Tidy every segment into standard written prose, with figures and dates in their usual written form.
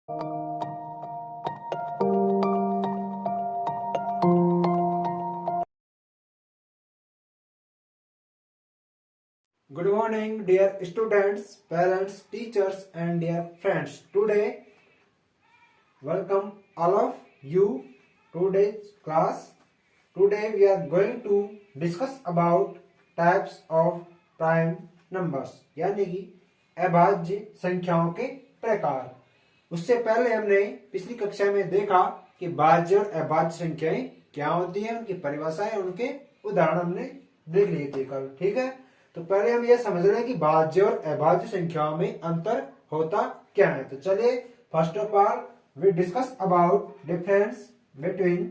Good morning, dear students, parents, teachers, and dear friends. Today, welcome all of you to today's class. Today, we are going to discuss about types of prime numbers, यानी कि अभाज्य संख्याओं के प्रकार। उससे पहले हमने पिछली कक्षा में देखा कि भाज्य और अभाज्य संख्याएं क्या होती हैं, उनकी परिभाषाएं, उनके उदाहरण हमने देख लिए थे कल। ठीक है, तो पहले हम ये समझ रहे हैं कि भाज्य और अभाज्य संख्याओं में अंतर होता क्या है। तो चलिए, first of all we discuss about difference between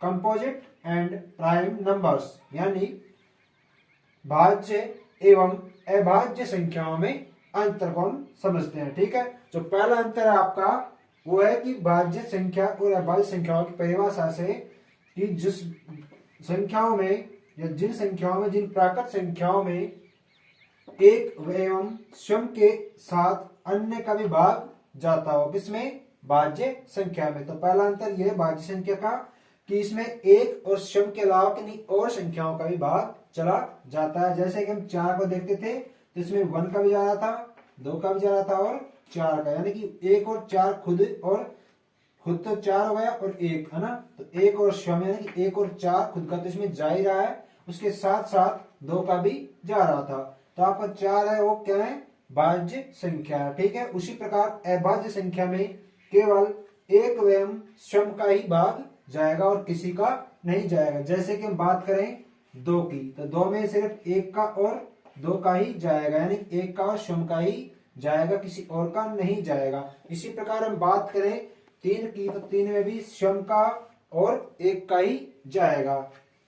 composite and prime numbers, यानी भाज्य एवं अभाज्य संख्याओं में अंतर को हम समझते हैं। ठीक है, जो पहला अंतर है आपका वो है कि भाज्य संख्या और अभाज्य संख्याओं की परिभाषा से कि जिस संख्याओं में या जिन संख्याओं में, जिन प्राकृत संख्याओं में एक एवं स्वयं के साथ अन्य का भी भाग जाता हो, किसमें? भाज्य संख्या में। तो पहला अंतर यह है भाज्य संख्या का कि इसमें एक और स्वयं के अलावा किन्हीं और संख्याओं का भी भाग चला जाता है। जैसे कि हम 4 को देखते थे तो इसमें 1 का भी जा रहा था, 2 का भी जा रहा था और 4 का, यानी कि 1 और 4 खुद तो 4 हो गया और 1 है ना, तो 1 और स्वयं यानी कि 1 और 4 खुद का तो इसमें जा ही रहा है, उसके साथ साथ 2 का भी जा रहा था। तो आपका 4 है वो क्या है? भाज्य संख्या है। ठीक है, उसी प्रकार अभाज्य संख्या में केवल एक एवं स्वयं का ही भाग जाएगा और किसी का नहीं जाएगा। जैसे कि हम बात करें 2 की, तो 2 में सिर्फ 1 का और 2 का ही जाएगा, यानी 1 का और स्वयं का ही जाएगा, किसी और का नहीं जाएगा। इसी प्रकार हम बात करें 3 की, तो 3 में भी स्वयं का और 1 का ही जाएगा।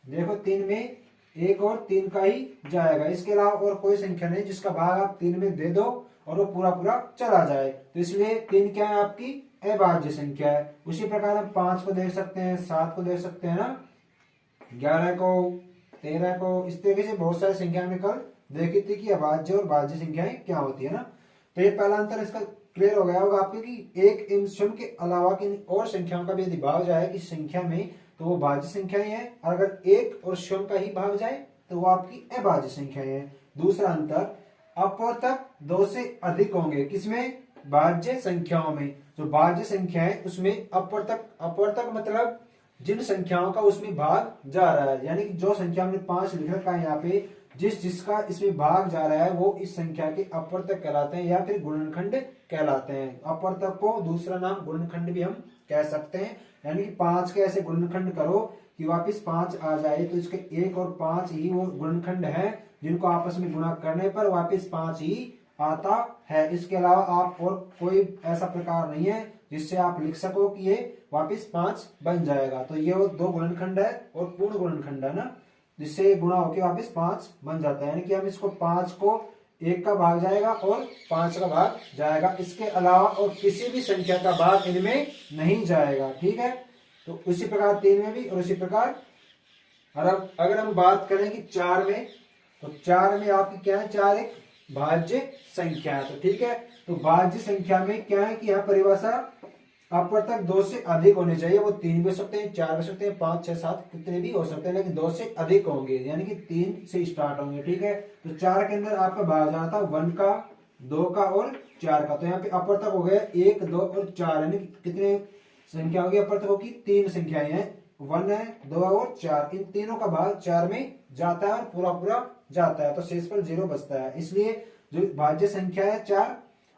देखो 3 में 1 और 3 का ही जाएगा, इसके अलावा और कोई संख्या नहीं जिसका भाग आप 3 में दे दो और वो पूरा पूरा चला जाए। तो इसलिए 3 क्या है? आपकी अभाज्य संख्या है। उसी प्रकार हम 5 को देख सकते हैं, 7 को देख सकते हैं ना, 11 को, 13 को, इस तरीके से बहुत सारी संख्या हमने कल देखी थी कि अभाज्य और भाज्य संख्याएं क्या होती है ना। तो ये पहला अंतर इसका क्लियर हो गया होगा आपके कि एक एवं स्वयं के अलावा किन और संख्याओं का भी यदि भाग जाए किसी संख्या में तो वो भाज्य संख्याएं हैं, और अगर एक और स्वयं का ही भाग जाए तो वो आपकी अभाज्य संख्याएं हैं। दूसरा अंतर, अपवर्तक 2 से अधिक होंगे, किसमें? भाज्य संख्याओं में। जो भाज्य संख्या है उसमें अपवर्तक मतलब जिन संख्याओं का उसमें भाग जा रहा है, यानी कि जो संख्या हमने 5 लिख रखा है यहाँ पे, जिसका इसमें भाग जा रहा है वो इस संख्या के अपवर्तक कहलाते हैं या फिर गुणनखंड कहलाते हैं। अपवर्तक को दूसरा नाम गुणनखंड भी हम कह सकते हैं, यानी कि 5 के ऐसे गुणनखंड करो कि वापस 5 आ जाए, तो इसके 1 और 5 ही वो गुणनखंड है जिनको आपस में गुणा करने पर वापस 5 ही आता है। इसके अलावा आप और कोई ऐसा प्रकार नहीं है जिससे आप लिख सको कि ये वापस 5 बन जाएगा। तो ये वो 2 गुणनखंड है और पूर्ण गुणनखंड है ना, जिससे गुणा होकर वापस 5 बन जाता है, यानी कि हम इसको 5 को 1 का भाग जाएगा और 5 का भाग जाएगा, इसके अलावा और किसी भी संख्या का भाग इनमें नहीं जाएगा। ठीक है, तो उसी प्रकार 3 में भी और उसी प्रकार। और अब अगर हम बात करें कि 4 में, तो 4 में आपकी क्या है? 4 एक भाज्य संख्या है। तो ठीक है, तो भाज्य संख्या में क्या है कि यहाँ परिभाषा अपवर्तक 2 से अधिक होने चाहिए। वो 3 भी हो सकते हैं, 4 भी हो सकते हैं, 5, 6, 7 कितने भी हो सकते हैं, लेकिन 2 से अधिक होंगे, यानी कि 3 से स्टार्ट होंगे। ठीक है, तो 4 के अंदर आपका भाग जाना था 1 का, 2 का और 4 का। तो यहाँ पे अपवर्तक हो गया 1, 2 और 4, यानी कितने संख्या होगी अपवर्तकों की? 3 संख्याएं हैं, 1 है, 2 और 4। इन तीनों का भाग 4 में जाता है और पूरा पूरा जाता है, तो शेषफल 0 बचता है। इसलिए जो भाज्य संख्या है 4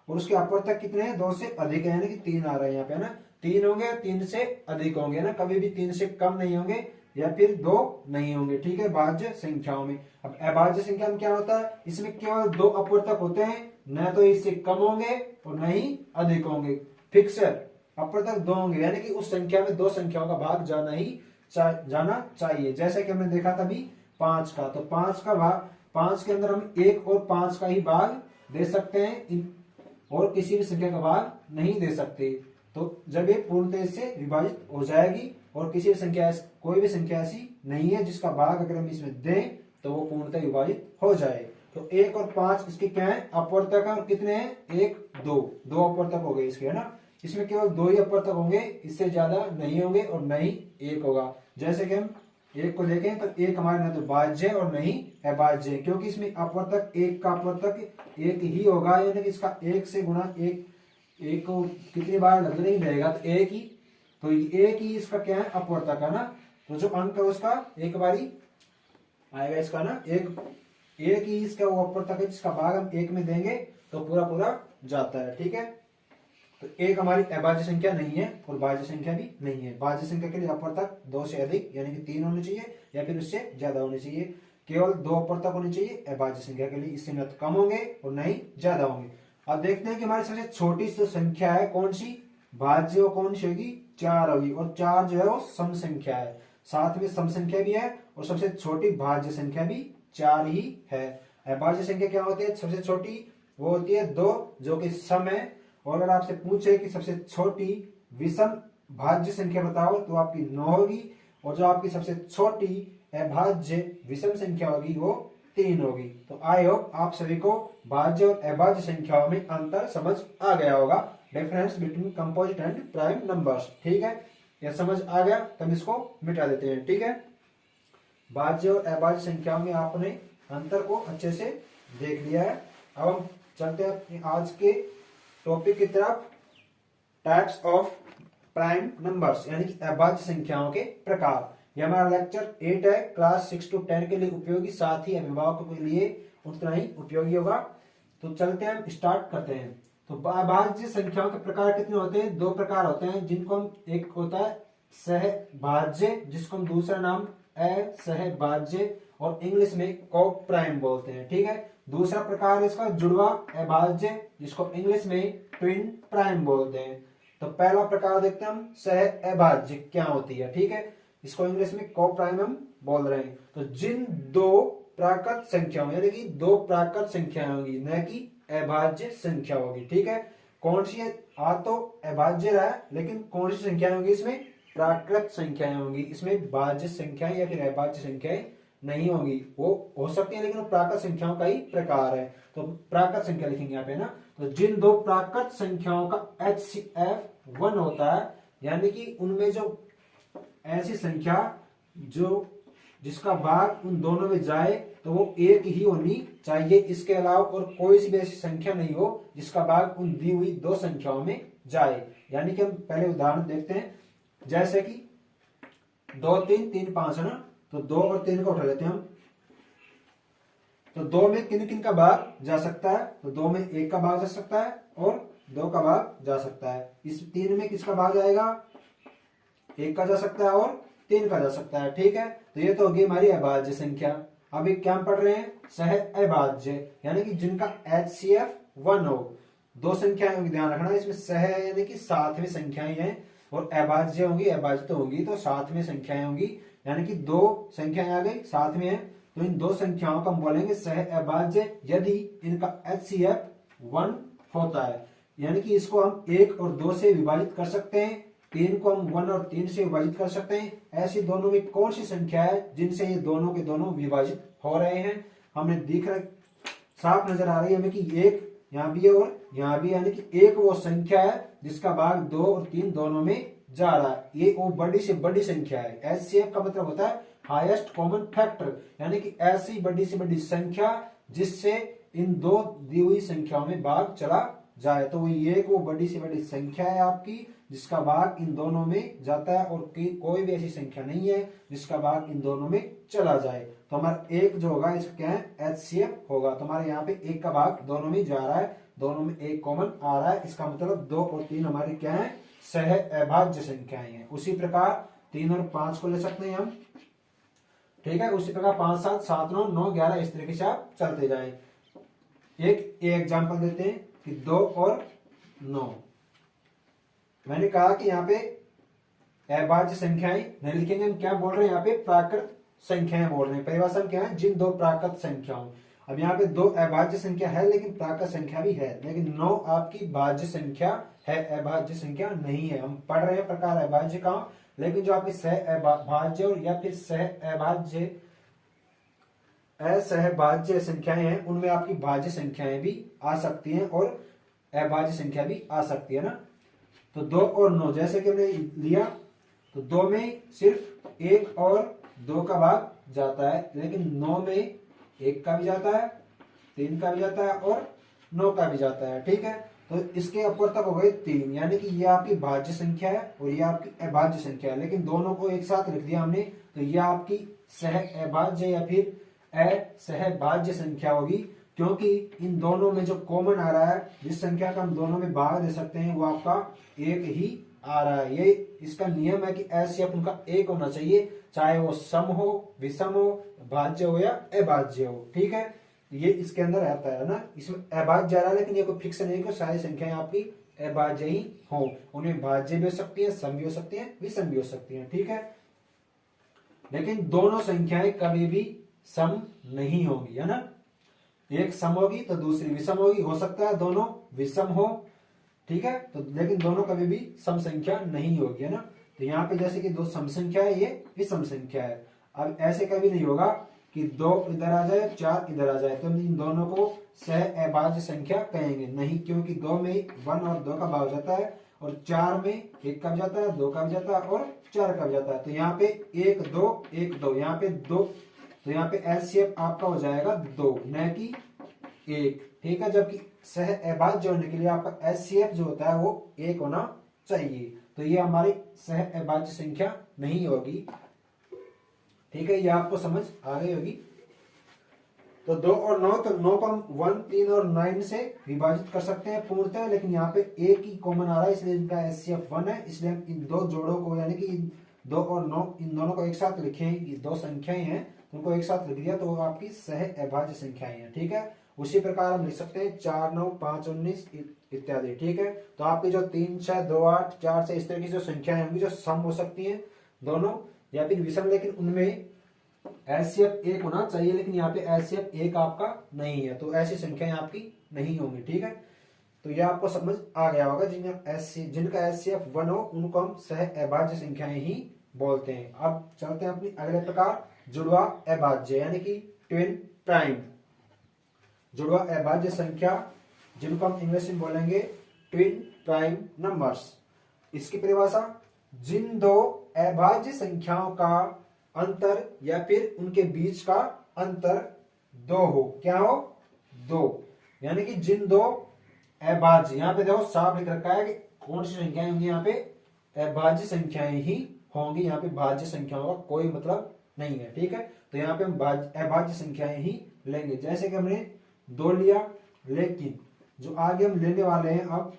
और उसके अपवर्तक कितने हैं? 2 से अधिक है, यानी कि 3 आ रहा है यहाँ पे ना। 3 होंगे, 3 से अधिक होंगे ना, कभी भी 3 से कम नहीं होंगे या फिर 2 नहीं होंगे। ठीक है, भाज्य संख्याओं में। अब अभाज्य संख्या में क्या होता है? इसमें केवल 2 अपवर्तक होते हैं, न तो इससे कम होंगे और न ही अधिक होंगे। फिक्स अपवर्तक 2 होंगे, यानी कि उस संख्या में 2 संख्याओं का भाग जाना चाहिए। जैसे कि हमने देखा था अभी 5 का, तो 5 का भाग, 5 के अंदर हम 1 और 5 का ही भाग दे सकते हैं और किसी भी संख्या का भाग नहीं दे सकते। तो जब ये पूर्णतः से विभाजित हो जाएगी और किसी भी संख्या, कोई भी संख्या ऐसी नहीं है जिसका भाग अगर हम इसमें दें तो वो पूर्णतः विभाजित हो जाए। तो 1 और 5 इसके क्या है? अपवर्तक है, और कितने हैं? 1, 2 अपवर्तक हो गए इसके, है ना। इसमें केवल 2 ही अपवर्तक होंगे, इससे ज्यादा नहीं होंगे और न ही एक होगा। जैसे कि हम एक को देखें तो एक हमारे ना तो भाज्य और नहीं अभाज्य, क्योंकि इसमें अपवर्तक एक का अपवर्तक एक ही होगा, यानी कि इसका एक से गुणा एक, एक को कितनी बार लग नहीं रहेगा तो एक ही, तो एक ही इसका क्या है अपवर्तक है ना। तो जो अंक है उसका एक बारी आएगा इसका ना एक ही इसका वो अपवर्तक है जिसका भाग हम एक में देंगे तो पूरा पूरा जाता है। ठीक है, तो एक हमारी अभाज्य संख्या नहीं है और भाज्य संख्या भी नहीं है। भाज्य संख्या के लिए अपवर्तक 2 से अधिक यानी कि 3 होने चाहिए या फिर उससे ज्यादा होने चाहिए। केवल 2 अपवर्तक होने चाहिए अभाज्य संख्या के लिए, इससे न तो कम होंगे और न ही ज्यादा होंगे। अब देखते हैं कि हमारी सबसे छोटी जो संख्या है कौन सी भाज्य, वो कौन सी होगी 4 होगी, और 4 जो है वो सम संख्या है, साथ में सम संख्या भी है और सबसे छोटी भाज्य संख्या भी 4 ही है। अभाज्य संख्या क्या होती है सबसे छोटी, वो होती है 2 जो कि सम है। और अगर आपसे पूछे कि सबसे छोटी विषम भाज्य संख्या बताओ तो आपकी 9 होगी, और जो आपकी सबसे छोटी अभाज्य विषम संख्या होगी वो 3 होगी। तो आई होप आप सभी को भाज्य और अभाज्य संख्याओं में अंतर समझ आ गया होगा, difference between composite and prime numbers. ठीक है, यह समझ आ गया तो हम इसको मिटा देते हैं। ठीक है, भाज्य और अभाज्य संख्याओं में आपने अंतर को अच्छे से देख लिया है। अब हम चलते हैं अपने आज के टॉपिक की तरफ, टाइप्स ऑफ प्राइम नंबर्स यानी कि अभाज्य संख्याओं के प्रकार। यह हमारा लेक्चर 8 है, क्लास 6 to 10 के लिए उपयोगी, साथ ही अभिभावकों के लिए उतना ही उपयोगी होगा। तो चलते हैं, हम स्टार्ट करते हैं। तो अभाज्य संख्याओं के प्रकार कितने होते हैं, 2 प्रकार होते हैं, जिनको हम एक होता है सहभाज्य जिसको हम दूसरा नाम असहभाज्य और इंग्लिश में को प्राइम बोलते हैं। ठीक है, दूसरा प्रकार इसका जुड़वा अभाज्य जिसको इंग्लिश में ट्विन प्राइम बोलते हैं। तो पहला प्रकार देखते हैं हम सह अभाज्य क्या होती है। ठीक है, इसको इंग्लिश में को प्राइम हम बोल रहे हैं। तो जिन 2 प्राकृत संख्याओं यानी कि 2 प्राकृत संख्याएं होगी न कि अभाज्य संख्या होगी। ठीक है, कौन सी है, आ तो अभाज्य रहा है लेकिन कौन सी संख्याएं होंगी इसमें प्राकृत संख्याएं होंगी, इसमें भाज्य संख्याएं या फिर अभाज्य संख्याएं नहीं होगी। वो हो सकती है लेकिन वो प्राकृत संख्याओं का ही प्रकार है। तो प्राकृत संख्या लिखेंगे यहाँ पे ना। तो जिन 2 प्राकृत संख्याओं का HCF 1 होता है, यानी कि उनमें जो ऐसी संख्या जो जिसका भाग उन दोनों में जाए तो वो एक ही होनी चाहिए, इसके अलावा और कोई सी भी ऐसी संख्या नहीं हो जिसका भाग उन दी हुई 2 संख्याओं में जाए। यानी कि हम पहले उदाहरण देखते हैं, जैसे कि 2 3 3 5 है ना, तो 2 और 3 को उठा लेते हैं हम। तो 2 में किन किन का भाग जा सकता है, तो 2 में 1 का भाग जा सकता है और 2 का भाग जा सकता है। इस 3 में किसका भाग जाएगा, 1 का जा सकता है और 3 का जा सकता है। ठीक है, तो ये तो होगी हमारी अभाज्य संख्या। अभी क्या पढ़ रहे हैं, सह अभाज्य यानी कि जिनका HCF 1 हो। 2 संख्याएं होंगी, ध्यान रखना, इसमें सह यानी कि साथ में संख्याएं हैं और अभाज्य होंगी, अभाज्य तो होंगी तो साथ में संख्याएं होंगी, यानी कि 2 संख्याएं आ गई साथ में है। तो इन 2 संख्याओं को हम बोलेंगे सह अभाज्य यदि इनका HCF 1 होता है, यानी कि इसको हम 1 और 2 से विभाजित कर सकते हैं, 3 को हम 1 और 3 से विभाजित कर सकते हैं। ऐसी दोनों में कौन सी संख्या है जिनसे ये दोनों के दोनों विभाजित हो रहे हैं, हमें दिख रहा, साफ नजर आ रही है हमें कि 1 यहाँ भी है और यहाँ भी, यानी कि 1 वो संख्या है जिसका भाग 2 और 3 दोनों में जा रहा है, ये वो बड़ी से बड़ी संख्या है। HCF का मतलब होता है हाईएस्ट कॉमन फैक्टर, यानी कि ऐसी बड़ी से बड़ी संख्या जिससे इन 2 दी हुई संख्याओं में भाग चला जाए। तो ये वो बड़ी से बड़ी संख्या है आपकी जिसका भाग इन दोनों में जाता है और कोई भी ऐसी संख्या नहीं है जिसका भाग इन दोनों में चला जाए। तो हमारा 1 जो होगा इसका क्या है, HCF होगा। तो हमारे यहाँ पे 1 का भाग दोनों में जा रहा है, दोनों में 1 कॉमन आ रहा है, इसका मतलब 2 और 3 हमारे क्या है, सह अभाज्य संख्याएं हैं। उसी प्रकार 3 और 5 को ले सकते हैं हम। ठीक है, उसी प्रकार 5 7 7 9 9 11 इस तरीके से आप चलते जाएं। एक एग्जाम्पल देते हैं कि 2 और 9। मैंने कहा कि यहाँ पे अभाज्य संख्याएं नहीं लिखेंगे, हम क्या बोल रहे हैं यहाँ पे प्राकृत संख्याएं बोल रहे हैं। परिभाषा क्या है, जिन 2 प्राकृत संख्याओं। अब यहाँ पे 2 अभाज्य संख्या है लेकिन प्राकृत संख्या भी है, लेकिन 9 आपकी भाज्य संख्या है, अभाज्य संख्या नहीं है। हम पढ़ रहे हैं प्रकार अभाज्य का, लेकिन जो आपकी सह अभाज्य और या फिर सह अभाज्य असहभाज्य संख्याएं हैं उनमें आपकी भाज्य संख्याएं भी आ सकती हैं और अभाज्य संख्या भी आ सकती है ना। तो 2 और 9 जैसे कि हमने लिया तो 2 में सिर्फ 1 और 2 का भाग जाता है, लेकिन 9 में 1 का भी जाता है, 3 का भी जाता है और 9 का भी जाता है। ठीक है, तो इसके अपर तक हो गए 3, यानी कि ये आपकी भाज्य संख्या है और ये आपकी अभाज्य संख्या है, लेकिन दोनों को एक साथ लिख दिया हमने तो ये आपकी सह अभाज्य या फिर असहभाज्य संख्या होगी, क्योंकि इन दोनों में जो कॉमन आ रहा है, जिस संख्या का हम दोनों में भाग दे सकते हैं, वो आपका एक ही आ रहा है। ये इसका नियम है कि एचसीएफ उनका एक होना चाहिए, चाहे वो सम हो, विषम हो, भाज्य हो या अभाज्य हो। ठीक है, ये इसके अंदर आता है ना, इसमें अभाज्य आ रहा है, लेकिन ये कोई फिक्स नहीं कि सारी संख्याएं आपकी अभाज्य ही हो, उनमें भाज्य भी हो सकती है, सम भी हो सकती है, विषम भी हो सकती है। ठीक है, लेकिन दोनों संख्याएं कभी भी सम नहीं होगी, है ना, एक सम होगी तो दूसरी विषम होगी, हो सकता है दोनों विषम हो। ठीक है, तो लेकिन दोनों कभी भी सम संख्या नहीं होगी, है ना। तो यहाँ पे जैसे कि 2 सम संख्या है, ये विषम संख्या है। अब ऐसे कभी नहीं होगा कि 2 इधर आ जाए 4 इधर आ जाए, तो इन दोनों को सह अभाज्य संख्या कहेंगे नहीं, क्योंकि 2 में 1 और 2 का भाग जाता है और 4 में 1 का भी जाता है, 2 का भी जाता है और 4 का भी जाता है। तो यहाँ पे 1 2 1 2, यहाँ पे 2, तो यहाँ पे एचसीएफ आपका हो जाएगा 2 न कि 1। ठीक है, जबकि सह अभाज्य होने के लिए आपका एचसीएफ जो होता है वो 1 होना चाहिए, तो ये हमारी सह अभाज्य संख्या नहीं होगी। ठीक है, ये आपको समझ आ गई होगी। तो 2 और 9, तो 9 को हम 1 3 और 9 से विभाजित कर सकते हैं पूर्णतः, लेकिन यहाँ पे एक ही कॉमन आ रहा है, इसलिए इनका एचसीएफ 1 है, इसलिए हम इन दो जोड़ों को यानी कि 2 और 9 इन दोनों को एक साथ लिखें, ये 2 संख्याएं हैं तो उनको एक साथ लिख दिया तो वो आपकी सह अभाज्य संख्याएं हैं। ठीक है, उसी प्रकार हम लिख सकते हैं 4 9 5 19 इत्यादि। ठीक है, तो आपकी जो 3 6 2 8 4 6 इस तरह की जो संख्याएं होंगी जो सम हो सकती हैं दोनों या फिर विषम, लेकिन उनमें एचसीएफ 1 होना चाहिए, लेकिन यहाँ पे एचसीएफ 1 आपका नहीं है, तो ऐसी संख्याएं आपकी नहीं होंगी। ठीक है, तो ये आपको समझ आ गया होगा, जिनका एचसीएफ 1 हो उनको हम सह अभाज्य संख्याएं ही बोलते हैं। अब चलते हैं अपनी अगले प्रकार, जुड़वा अभाज्य यानी कि ट्विन प्राइम। जुड़वा अभाज्य संख्या जिनको हम इंग्लिश में बोलेंगे ट्विन प्राइम नंबर्स। इसकी परिभाषा, जिन दो अभाज्य संख्याओं का अंतर या फिर उनके बीच का अंतर 2 हो। क्या हो? 2, यानी कि जिन दो अभाज्य, यहाँ पे देखो साफ लिख रखा है कि कौन सी संख्याएं होंगी, यहाँ पे अभाज्य संख्याएं ही होंगी, यहाँ पे भाज्य संख्याओं का कोई मतलब नहीं है। ठीक है, तो यहाँ पे हम अभाज्य संख्याएं ही लेंगे, जैसे कि हमने 2 लिया, लेकिन जो आगे हम लेने वाले हैं अब,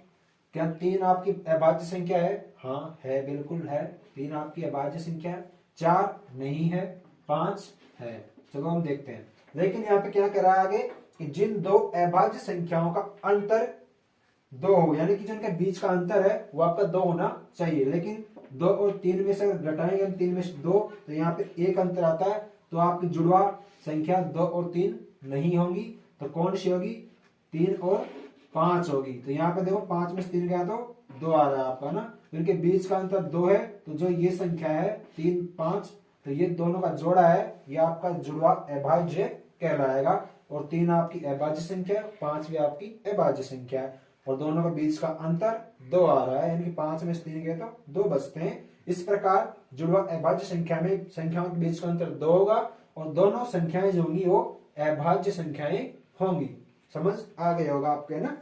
क्या 3 आपकी अभाज्य संख्या है? हाँ है, बिल्कुल है, 3 आपकी अभाज्य संख्या है। 4 नहीं है, 5 है। चलो हम देखते हैं, लेकिन यहाँ पे क्या कह रहा है आगे कि जिन दो अभाज्य संख्याओं का अंतर 2 हो, यानी कि जिनके बीच का अंतर है वो आपका 2 होना चाहिए, लेकिन 2 और 3 में से घटाएंगे हम 3 में से 2, तो यहाँ पे 1 अंतर आता है, तो आपकी जुड़वा संख्या 2 और 3 नहीं होंगी, तो कौन सी होगी? 3 और 5 होगी। तो यहाँ पे देखो 5 में से 3 गया तो 2 आ रहा है आपका ना, इनके बीच का अंतर 2 है, तो जो ये संख्या है 3 5, तो ये दोनों का जोड़ा है, ये आपका जुड़वा अभाज्य कहलाएगा। और 3 आपकी अभाज्य संख्या, 5 भी आपकी अभाज्य संख्या है, और दोनों के बीच का अंतर 2 आ रहा है, यानी कि 5 में से 3 गए तो 2 बचते हैं। इस प्रकार जुड़वा अभाज्य संख्या में संख्याओं के बीच का अंतर 2 होगा, और दोनों संख्याएं जो होंगी वो अभाज्य संख्याएं होंगी। समझ आ गया होगा आपके ना।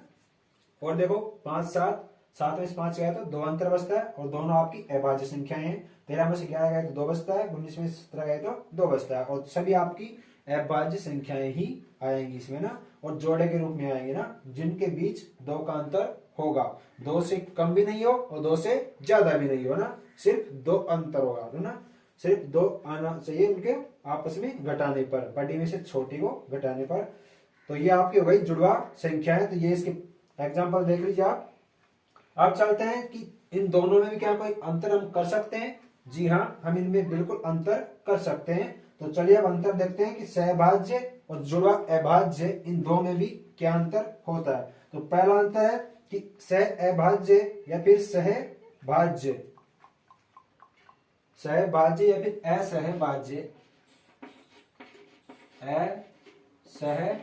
और देखो 5 7, 7 में से 5 गया तो 2 अंतर बचता है, और दोनों आपकी अभाज्य संख्याएं हैं। 13 में से 11 गए तो 2 बचता है, 19 में से 17 गए तो 2 बचता है, और सभी आपकी अभाज्य संख्याएं ही आएंगी इसमें ना, और जोड़े के रूप में आएंगे ना, जिनके बीच 2 का अंतर होगा, 2 से कम भी नहीं हो और 2 से ज्यादा भी नहीं हो ना, सिर्फ 2 अंतर होगा, है ना, सिर्फ 2 आना चाहिए उनके आपस में घटाने पर, बड़ी में से छोटी को घटाने पर। तो ये आपकी हो गई जुड़वा संख्या है, तो ये इसके एग्जाम्पल देख लीजिए आप। अब चलते हैं कि इन दोनों में भी क्या कोई अंतर हम कर सकते हैं? जी हाँ, हम इनमें बिल्कुल अंतर कर सकते हैं। तो चलिए अब अंतर देखते हैं कि सहभाज्य और जुड़वा अभाज्य इन दो में भी क्या अंतर होता है। तो पहला अंतर है कि सह अभाज्य या फिर सहभाज्य, सहभाज्य या फिर असहभाज्य, असहभाज्य।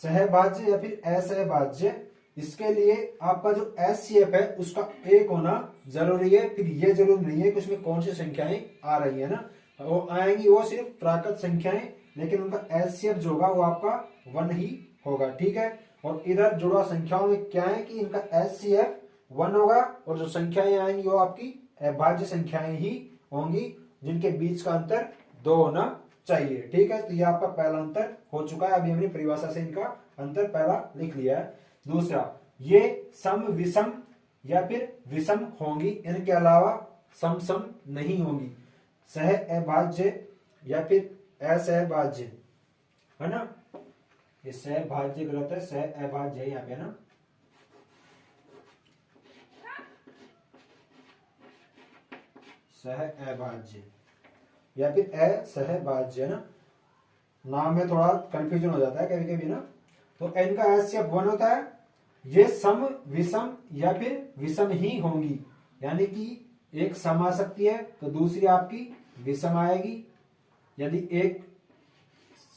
सहभाज्य या फिर असहभाज्य, इसके लिए आपका जो एचसीएफ है उसका 1 होना जरूरी है। फिर ये जरूरी नहीं है कि उसमें कौन सी संख्याएं आ रही है ना, वो आएंगी वो सिर्फ प्राकृत संख्याएं, लेकिन उनका एचसीएफ जो होगा वो आपका 1 ही होगा। ठीक है, और इधर जुड़वा संख्याओं में क्या है कि इनका एचसीएफ 1 होगा और जो संख्याएं आएंगी वो आपकी अभाज्य संख्याएं ही होंगी, जिनके बीच का अंतर 2 होना चाहिए। ठीक है, तो ये आपका पहला अंतर हो चुका है। अभी हमने परिभाषा से इनका अंतर पहला लिख लिया है। दूसरा, ये सम विषम या फिर विषम होंगी, इनके अलावा सम सम नहीं होंगी। सह अभाज्य या फिर असहभाज्य है ना, ये सहभाज्य गलत है, सह अभाज्य है यहाँ पे ना। सह अभाज्य या फिर असहभाज्य ना, नाम में थोड़ा कंफ्यूजन हो जाता है कभी कभी ना। तो इनका एचसीएफ 1 होता है। ये सम विषम या फिर विषम ही होंगी, यानी कि एक सम आ सकती है तो दूसरी आपकी विषम आएगी। यदि एक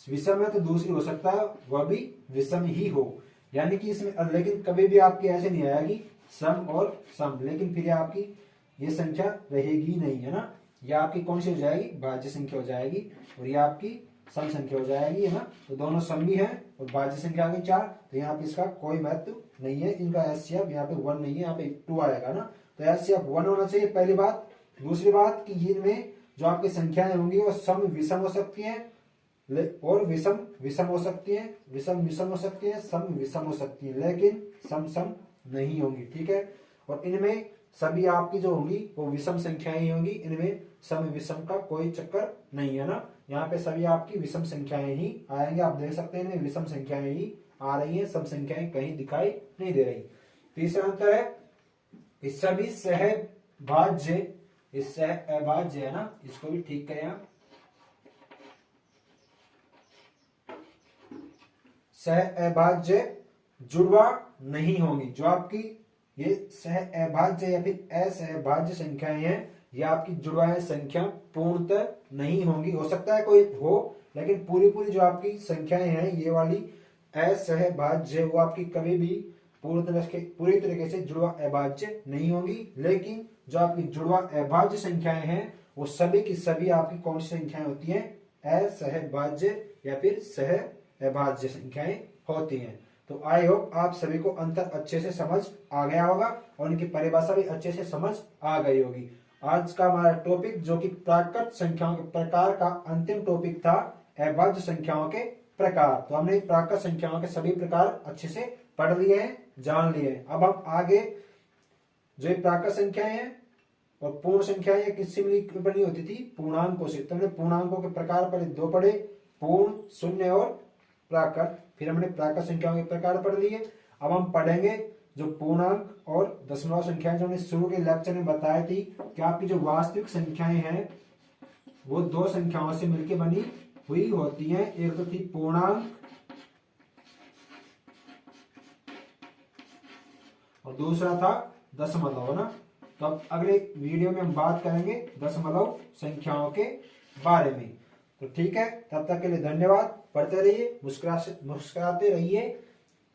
विषम है तो दूसरी हो सकता है वह भी विषम ही हो, यानी कि इसमें लेकिन कभी भी आपकी ऐसे नहीं आएगी सम और सम, लेकिन फिर आपकी ये संख्या रहेगी नहीं है ना। यह आपकी कौन सी हो जाएगी, भाज्य संख्या हो जाएगी, और ये आपकी सम संख्या हो जाएगी है ना। तो दोनों सम भी है और भाज्य संख्या आ गई 4, तो यहाँ पे इसका कोई महत्व नहीं है। इनका एचसीएफ यहाँ पे 1 नहीं है, यहाँ पे 2 आएगा ना। तो एचसीएफ 1 होना चाहिए, पहली बात। दूसरी बात कि इनमें जो आपकी संख्याएं होंगी वो सम विषम हो सकती है और विषम विषम हो सकती है, विषम विषम हो सकती है, सम विषम हो सकती है, लेकिन सम सम नहीं होंगी। ठीक है, और इनमें सभी आपकी जो होंगी वो विषम संख्याएं ही होंगी, इनमें सम विषम का कोई चक्कर नहीं है ना। यहाँ पे सभी आपकी विषम संख्याएं ही आएंगे, आप देख सकते हैं इनमें विषम संख्याएं ही आ रही हैं, सम संख्याएं कहीं दिखाई नहीं दे रही। तीसरा अंतर है, इस सभी सहभाज्य, इस सह अभाज्य है ना, इसको भी ठीक करें आप। सह अभाज्य जुड़वा नहीं होंगी। जो आपकी ये सह अभाज्य या फिर असहभाज्य संख्याएं हैं, ये आपकी जुड़वा संख्या पूर्णतः नहीं होंगी। हो सकता है कोई हो, लेकिन पूरी पूरी जो आपकी संख्याएं हैं ये वाली असहभाज्य वो आपकी कभी भी पूरी तरीके से जुड़वा अभाज्य नहीं होंगी। लेकिन जो आपकी जुड़वा अभाज्य संख्याएं हैं वो सभी की सभी आपकी कौन सी संख्याएं होती हैं, असहभाज्य या फिर सह अभाज्य संख्याएं होती हैं। तो आई होप आप सभी को अंतर अच्छे से समझ आ गया होगा और उनकी परिभाषा भी अच्छे से समझ आ गई होगी। आज का हमारा टॉपिक जो कि प्राकृत संख्याओं के प्रकार का अंतिम टॉपिक था, अभाज्य संख्याओं के प्रकार। तो हमने प्राकृत संख्याओं के सभी प्रकार अच्छे से पढ़ लिए हैं, जान लिए हैं। अब हम आगे जो प्राकृत संख्याएं हैं और पूर्ण संख्याएं किससे बनी होती थी, पूर्णांकों से। तो हमने पूर्णांकों के प्रकार पढ़े, 2 पढ़े, पूर्ण, शून्य और प्राकृत। फिर हमने प्राकृत संख्याओं के प्रकार पढ़ लिए। अब हम पढ़ेंगे जो पूर्णांक और दशमलव संख्याएं, जो हमने शुरू के लेक्चर में बताई थी कि आपकी जो वास्तविक संख्याएं हैं वो 2 संख्याओं से मिलकर बनी हुई होती हैं। एक तो थी पूर्णांक और दूसरा था दशमलव ना। तो अब अगले वीडियो में हम बात करेंगे दशमलव संख्याओं के बारे में। तो ठीक है, तब तक के लिए धन्यवाद। पढ़ते रहिए, मुस्कुराते रहिए,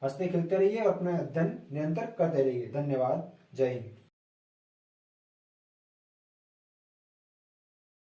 हंसते खेलते रहिए और अपना अध्ययन निरंतर करते रहिए। धन्यवाद। जय हिंद।